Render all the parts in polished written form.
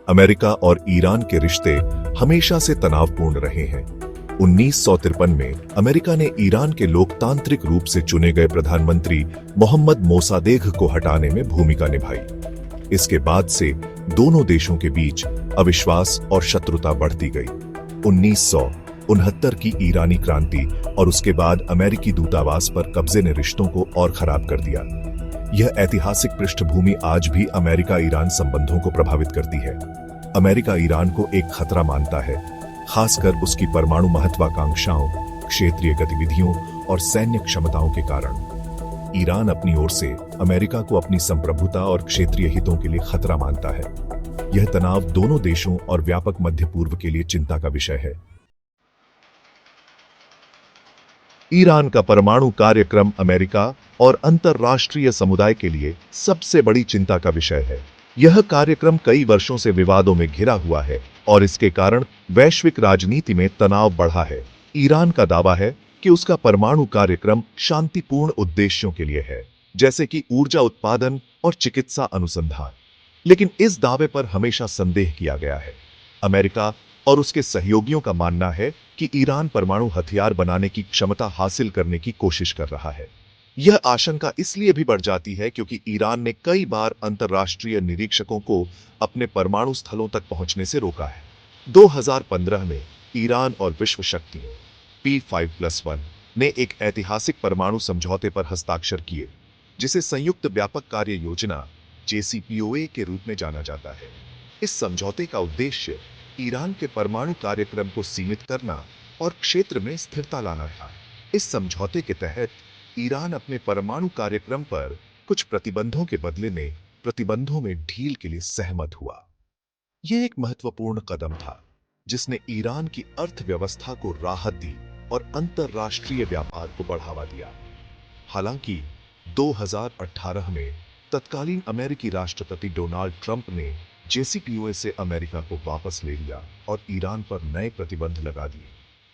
America और Iran के रिश्ते हमेशा से तनावपूर्ण रहे हैं। 1953 में अमेरिका ने ईरान के लोकतांत्रिक रूप से चुने गए प्रधानमंत्री मोहम्मद मोसादेग को हटाने में भूमिका निभाई। इसके बाद से दोनों देशों के बीच अविश्वास और शत्रुता बढ़ती गई। 1969 की ईरानी क्रांति और उसके बाद अमेरिकी दूतावास पर कब्जे ने रिश्तों को और खराब कर दिया। यह ऐतिहासिक पृष्ठभूमि आज भी अमेरिका ईरान संबंधों को प्रभावित करती है। अमेरिका ईरान को एक खतरा मानता है, खासकर उसकी परमाणु महत्वाकांक्षाओं, क्षेत्रीय गतिविधियों और सैन्य क्षमताओं के कारण। ईरान अपनी ओर से अमेरिका को अपनी संप्रभुता और क्षेत्रीय हितों के लिए खतरा मानता है। यह तनाव दोनों देशों और व्यापक मध्य पूर्व के लिए चिंता का विषय है। ईरान का परमाणु कार्यक्रम अमेरिका और अंतर्राष्ट्रीय समुदाय के लिए सबसे बड़ी चिंता का विषय है। यह कार्यक्रम कई वर्षों से विवादों में घिरा हुआ है और इसके कारण वैश्विक राजनीति में तनाव बढ़ा है। ईरान का दावा है कि उसका परमाणु कार्यक्रम शांतिपूर्ण उद्देश्यों के लिए है, जैसे कि ऊर्जा उत्पादन और चिकित्सा अनुसंधान। लेकिन इस दावे पर हमेशा संदेह किया गया है। अमेरिका और उसके सहयोगियों का मानना है कि ईरान परमाणु हथियार बनाने की क्षमता हासिल करने की कोशिश कर रहा है। यह आशंका इसलिए भी बढ़ जाती है क्योंकि ईरान ने कई बार अंतर्राष्ट्रीय निरीक्षकों को अपने परमाणु स्थलों तक पहुंचने से रोका है। 2015 में ईरान और विश्व शक्ति P5+1 ने एक ऐतिहासिक परमाणु समझौते पर हस्ताक्षर किए, जिसे संयुक्त व्यापक कार्य योजना JCPOA के रूप में जाना जाता है। इस समझौते का उद्देश्य ईरान के परमाणु कार्यक्रम को सीमित करना और क्षेत्र में स्थिरता लाना था। इस समझौते के तहत ईरान अपने परमाणु कार्यक्रम पर कुछ प्रतिबंधों के बदले में प्रतिबंधों में ढील के लिए सहमत हुआ। यह एक महत्वपूर्ण कदम था जिसने ईरान की अर्थव्यवस्था को राहत दी और अंतर्राष्ट्रीय व्यापार को बढ़ावा दिया। हालांकि 2018 में तत्कालीन अमेरिकी राष्ट्रपति डोनाल्ड ट्रंप ने JCPOA से अमेरिका को वापस ले लिया और ईरान पर नए प्रतिबंध लगा दिए।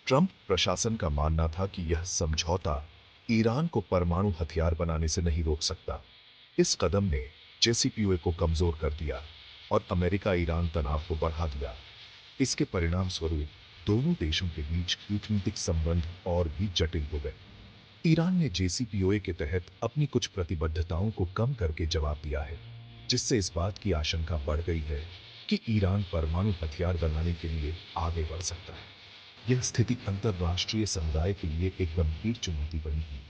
ट्रंप प्रशासन का मानना था कि यह समझौता ईरान को परमाणु हथियार बनाने से नहीं रोक सकता। इस कदम ने JCPOA को कमजोर कर दिया और अमेरिका ईरान तनाव को बढ़ा दिया। इसके परिणाम स्वरूप दोनों देशों के बीच कूटनीतिक संबंध और भी जटिल हो गए। ईरान ने JCPOA के तहत अपनी कुछ प्रतिबद्धताओं को कम करके जवाब दिया है, जिससे इस बात की आशंका बढ़ गई है कि ईरान परमाणु हथियार बनाने के लिए आगे बढ़ सकता है। यह स्थिति अंतर्राष्ट्रीय समुदाय के लिए एक गंभीर चुनौती बनी है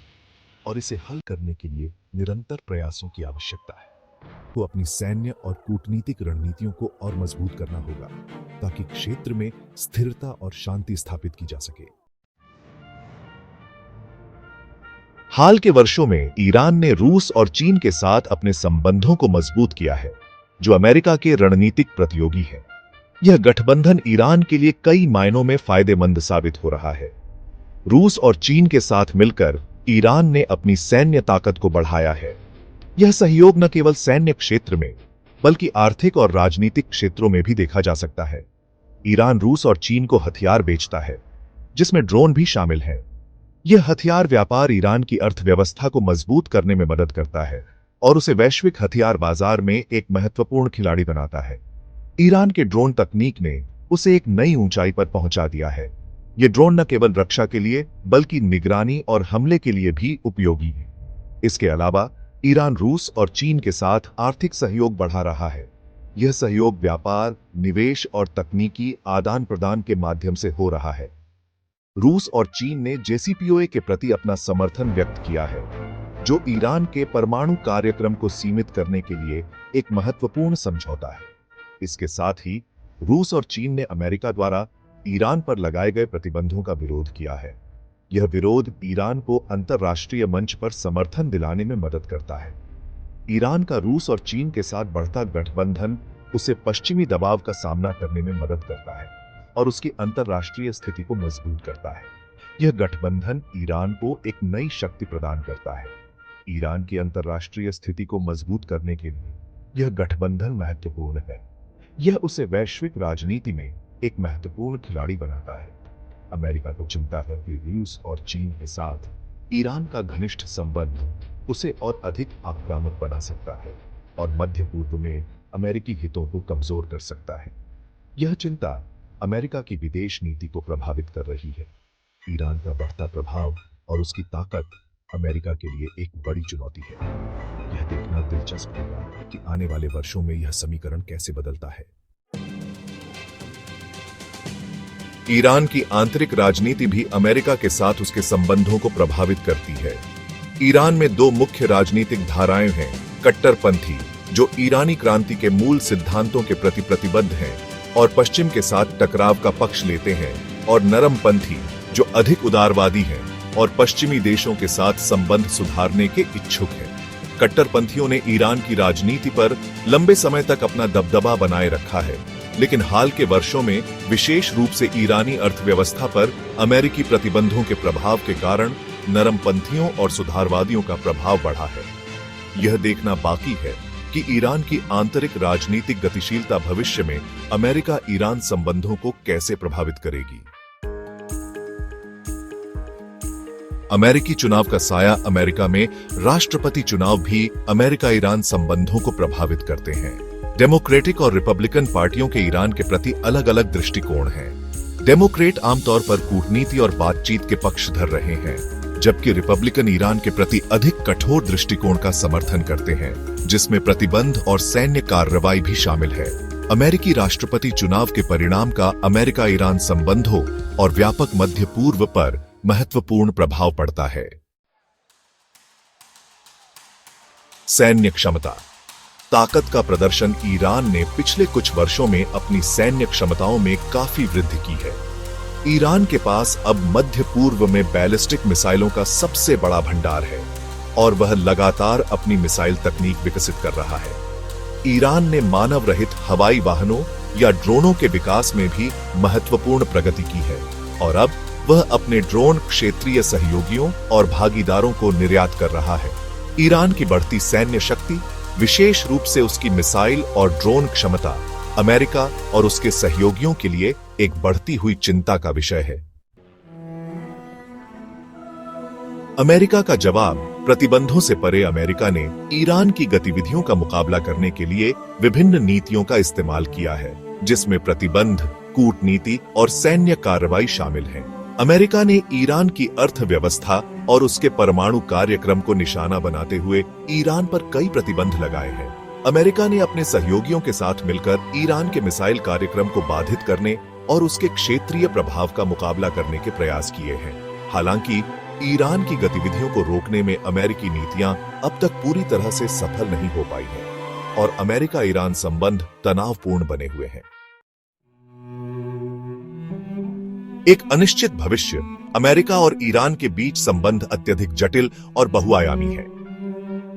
और इसे हल करने के लिए निरंतर प्रयासों की आवश्यकता है। को अपनी सैन्य और कूटनीतिक रणनीतियों को और मजबूत करना होगा ताकि क्षेत्र में स्थिरता और शांति स्थापित की जा सके। हाल के वर्षों में ईरान ने रूस और चीन के साथ अपने संबंधों को मजबूत किया है, जो अमेरिका के रणनीतिक प्रतियोगी है। यह गठबंधन ईरान के लिए कई मायनों में फायदेमंद साबित हो रहा है। रूस और चीन के साथ मिलकर ईरान ने अपनी सैन्य ताकत को बढ़ाया है। यह सहयोग न केवल सैन्य क्षेत्र में बल्कि आर्थिक और राजनीतिक क्षेत्रों में भी देखा जा सकता है। ईरान रूस और चीन को हथियार बेचता है, जिसमें ड्रोन भी शामिल है। यह हथियार व्यापार ईरान की अर्थव्यवस्था को मजबूत करने में मदद करता है और उसे वैश्विक हथियार बाजार में एक महत्वपूर्ण खिलाड़ी बनाता है। ईरान के ड्रोन तकनीक ने उसे एक नई ऊंचाई पर पहुंचा दिया है। ये ड्रोन न केवल रक्षा के लिए बल्कि निगरानी और हमले के लिए भी उपयोगी है। इसके अलावा ईरान रूस और चीन के साथ आर्थिक सहयोग बढ़ा रहा है। यह सहयोग व्यापार, निवेश और तकनीकी आदान प्रदान के माध्यम से हो रहा है। रूस और चीन ने JCPOA के प्रति अपना समर्थन व्यक्त किया है, जो ईरान के परमाणु कार्यक्रम को सीमित करने के लिए एक महत्वपूर्ण समझौता है। इसके साथ ही रूस और चीन ने अमेरिका द्वारा ईरान पर लगाए गए प्रतिबंधों का विरोध किया है। यह विरोध ईरान को अंतर्राष्ट्रीय मंच पर समर्थन दिलाने में मदद करता है। ईरान का रूस और चीन के साथ बढ़ता गठबंधन उसे पश्चिमी दबाव का सामना करने में मदद करता है और उसकी अंतर्राष्ट्रीय स्थिति को मजबूत करता है। यह गठबंधन ईरान को एक नई शक्ति प्रदान करता है। ईरान की अंतर्राष्ट्रीय स्थिति को मजबूत करने के लिए यह गठबंधन महत्वपूर्ण है। यह उसे वैश्विक राजनीति में एक महत्वपूर्ण खिलाड़ी बनाता है। अमेरिका को चिंता है कि रूस और चीन के साथ ईरान का घनिष्ठ संबंध उसे और अधिक आक्रामक बना सकता है और मध्य पूर्व में अमेरिकी हितों को कमजोर कर सकता है। यह चिंता अमेरिका की विदेश नीति को प्रभावित कर रही है। ईरान का बढ़ता प्रभाव और उसकी ताकत अमेरिका के लिए एक बड़ी चुनौती है। यह देखना दिलचस्प होगा कि आने वाले वर्षों में यह समीकरण कैसे बदलता है। ईरान की आंतरिक राजनीति भी अमेरिका के साथ उसके संबंधों को प्रभावित करती है। ईरान में दो मुख्य राजनीतिक धाराएं हैं, कट्टरपंथी जो ईरानी क्रांति के मूल सिद्धांतों के प्रति प्रतिबद्ध हैं और पश्चिम के साथ टकराव का पक्ष लेते हैं, और नरमपंथी जो अधिक उदारवादी हैं और पश्चिमी देशों के साथ संबंध सुधारने के इच्छुक हैं। कट्टरपंथियों ने ईरान की राजनीति पर लंबे समय तक अपना दबदबा बनाए रखा है, लेकिन हाल के वर्षों में विशेष रूप से ईरानी अर्थव्यवस्था पर अमेरिकी प्रतिबंधों के प्रभाव के कारण नरमपंथियों और सुधारवादियों का प्रभाव बढ़ा है। यह देखना बाकी है कि ईरान की आंतरिक राजनीतिक गतिशीलता भविष्य में अमेरिका ईरान संबंधों को कैसे प्रभावित करेगी। अमेरिकी चुनाव का साया अमेरिका में राष्ट्रपति चुनाव भी अमेरिका ईरान संबंधों को प्रभावित करते हैं। डेमोक्रेटिक और रिपब्लिकन पार्टियों के ईरान के प्रति अलग अलग दृष्टिकोण हैं। डेमोक्रेट आमतौर पर कूटनीति और बातचीत के पक्षधर रहे हैं, जबकि रिपब्लिकन ईरान के प्रति अधिक कठोर दृष्टिकोण का समर्थन करते हैं, जिसमें प्रतिबंध और सैन्य कार्रवाई भी शामिल है। अमेरिकी राष्ट्रपति चुनाव के परिणाम का अमेरिका ईरान संबंधों और व्यापक मध्य पूर्व पर महत्वपूर्ण प्रभाव पड़ता है। सैन्य क्षमता ताकत का प्रदर्शन ईरान ने पिछले कुछ वर्षों में अपनी सैन्य क्षमताओं में काफी वृद्धि की है। ईरान के पास अब मध्य पूर्व में बैलिस्टिक मिसाइलों का सबसे बड़ा भंडार है और वह लगातार अपनी मिसाइल तकनीक विकसित कर रहा है। ईरान ने मानव रहित हवाई वाहनों या ड्रोनों के विकास में भी महत्वपूर्ण प्रगति की है और अब वह अपने ड्रोन क्षेत्रीय सहयोगियों और भागीदारों को निर्यात कर रहा है। ईरान की बढ़ती सैन्य शक्ति, विशेष रूप से उसकी मिसाइल और ड्रोन क्षमता, अमेरिका और उसके सहयोगियों के लिए एक बढ़ती हुई चिंता का विषय है। अमेरिका का जवाब प्रतिबंधों से परे अमेरिका ने ईरान की गतिविधियों का मुकाबला करने के लिए विभिन्न नीतियों का इस्तेमाल किया है, जिसमें प्रतिबंध, कूटनीति और सैन्य कार्रवाई शामिल हैं। अमेरिका ने ईरान की अर्थव्यवस्था और उसके परमाणु कार्यक्रम को निशाना बनाते हुए ईरान पर कई प्रतिबंध लगाए हैं। अमेरिका ने अपने सहयोगियों के साथ मिलकर ईरान के मिसाइल कार्यक्रम को बाधित करने और उसके क्षेत्रीय प्रभाव का मुकाबला करने के प्रयास किए हैं। हालांकि ईरान की गतिविधियों को रोकने में अमेरिकी नीतियां अब तक पूरी तरह से सफल नहीं हो पाई हैं और अमेरिका ईरान संबंध तनावपूर्ण बने हुए हैं। एक अनिश्चित भविष्य अमेरिका और ईरान के बीच संबंध अत्यधिक जटिल और बहुआयामी है।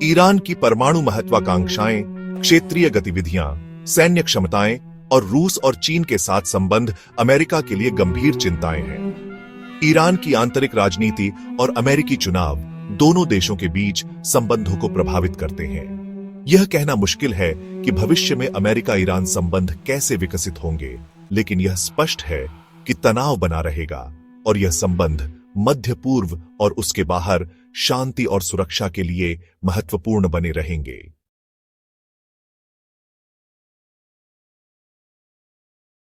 ईरान की परमाणु महत्वाकांक्षाएं, क्षेत्रीय गतिविधियां, सैन्य क्षमताएं और रूस और चीन के साथ संबंध अमेरिका के लिए गंभीर चिंताएं हैं। ईरान की आंतरिक राजनीति और अमेरिकी चुनाव दोनों देशों के बीच संबंधों को प्रभावित करते हैं। यह कहना मुश्किल है कि भविष्य में अमेरिका ईरान संबंध कैसे विकसित होंगे, लेकिन यह स्पष्ट है कि तनाव बना रहेगा और यह संबंध मध्य पूर्व और उसके बाहर शांति और सुरक्षा के लिए महत्वपूर्ण बने रहेंगे।